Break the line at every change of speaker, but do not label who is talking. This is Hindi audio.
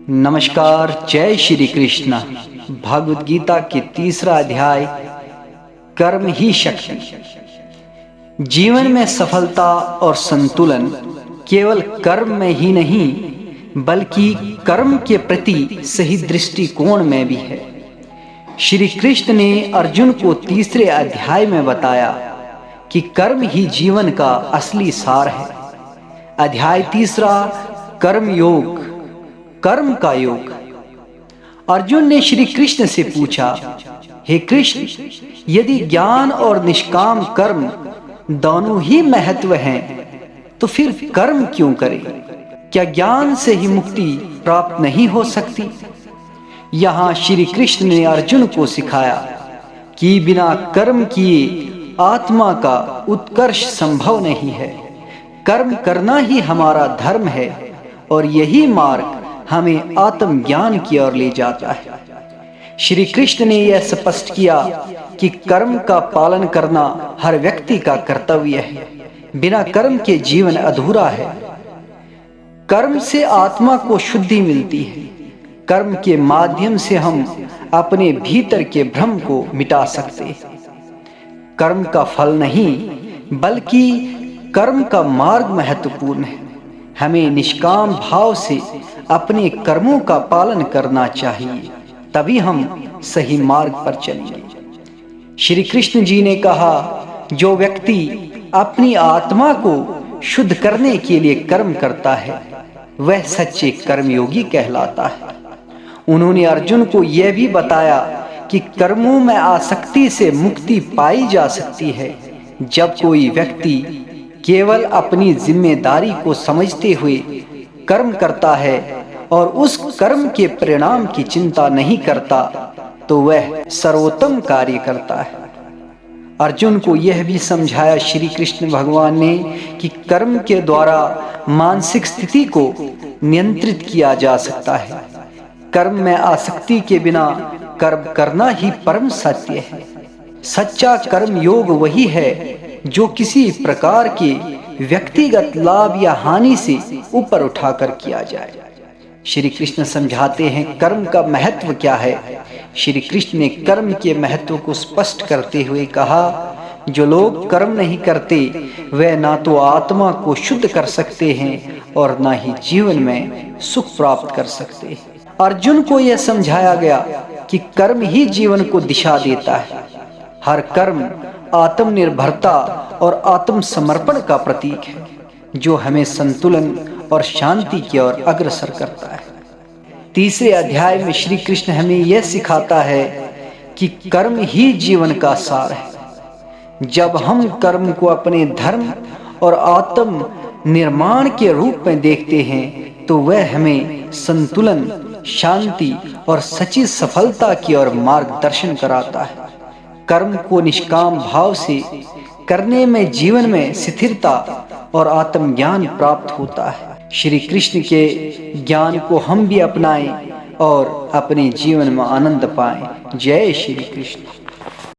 नमस्कार, जय श्री कृष्ण। भगवद गीता के 3रा अध्याय, कर्म ही शक्ति। जीवन में सफलता और संतुलन केवल कर्म में ही नहीं बल्कि कर्म के प्रति सही दृष्टिकोण में भी है। श्री कृष्ण ने अर्जुन को 3रे अध्याय में बताया कि कर्म ही जीवन का असली सार है। अध्याय 3, कर्म योग, कर्म का योग। अर्जुन ने श्री कृष्ण से पूछा, हे कृष्ण, यदि ज्ञान और निष्काम कर्म दोनों ही महत्व हैं, तो फिर कर्म क्यों करें? क्या ज्ञान से ही मुक्ति प्राप्त नहीं हो सकती? यहाँ श्री कृष्ण ने अर्जुन को सिखाया कि बिना कर्म किए आत्मा का उत्कर्ष संभव नहीं है। कर्म करना ही हमारा धर्म है और यही मार्ग हमें आत्मज्ञान की ओर ले जाता है। श्री कृष्ण ने यह स्पष्ट किया कि कर्म का पालन करना हर व्यक्ति का कर्तव्य है। बिना कर्म के जीवन अधूरा है। कर्म से आत्मा को शुद्धि मिलती है। कर्म के माध्यम से हम अपने भीतर के भ्रम को मिटा सकते हैं। कर्म का फल नहीं बल्कि कर्म का मार्ग महत्वपूर्ण है। हमें निष्काम भाव से अपने कर्मों का पालन करना चाहिए, तभी हम सही मार्ग पर चलेंगे। श्री कृष्ण जी ने कहा, जो व्यक्ति अपनी आत्मा को शुद्ध करने के लिए कर्म करता है वह सच्चे कर्मयोगी कहलाता है। उन्होंने अर्जुन को यह भी बताया कि कर्मों में आसक्ति से मुक्ति पाई जा सकती है जब कोई व्यक्ति केवल अपनी जिम्मेदारी को समझते हुए कर्म करता है और उस कर्म के परिणाम की चिंता नहीं करता, तो वह सर्वोत्तम कार्य करता है। अर्जुन को यह भी समझाया श्री कृष्ण भगवान ने कि कर्म के द्वारा मानसिक स्थिति को नियंत्रित किया जा सकता है। कर्म में आसक्ति के बिना कर्म करना ही परम सत्य है। सच्चा कर्म योग वही है जो किसी प्रकार के व्यक्तिगत लाभ या हानि से ऊपर उठाकर किया जाए। श्री कृष्ण समझाते हैं कर्म का महत्व क्या है। श्री कृष्ण ने कर्म के महत्व को स्पष्ट करते हुए कहा, जो लोग कर्म नहीं करते वे ना तो आत्मा को शुद्ध कर सकते हैं और ना ही जीवन में सुख प्राप्त कर सकते हैं। अर्जुन को यह समझाया गया कि कर्म ही जीवन को दिशा देता है। हर कर्म आत्मनिर्भरता और आत्मसमर्पण का प्रतीक है जो हमें संतुलन और शांति की ओर अग्रसर करता है। 3रे अध्याय में श्री कृष्ण हमें यह सिखाता है कि कर्म ही जीवन का सार है। जब हम कर्म को अपने धर्म और आत्म निर्माण के रूप में देखते हैं तो वह हमें संतुलन, शांति और सच्ची सफलता की ओर मार्गदर्शन कराता है। कर्म को निष्काम भाव से करने में जीवन में स्थिरता और आत्मज्ञान प्राप्त होता है। श्री कृष्ण के ज्ञान को हम भी अपनाएं और अपने जीवन में आनंद पाएं। जय श्री कृष्ण।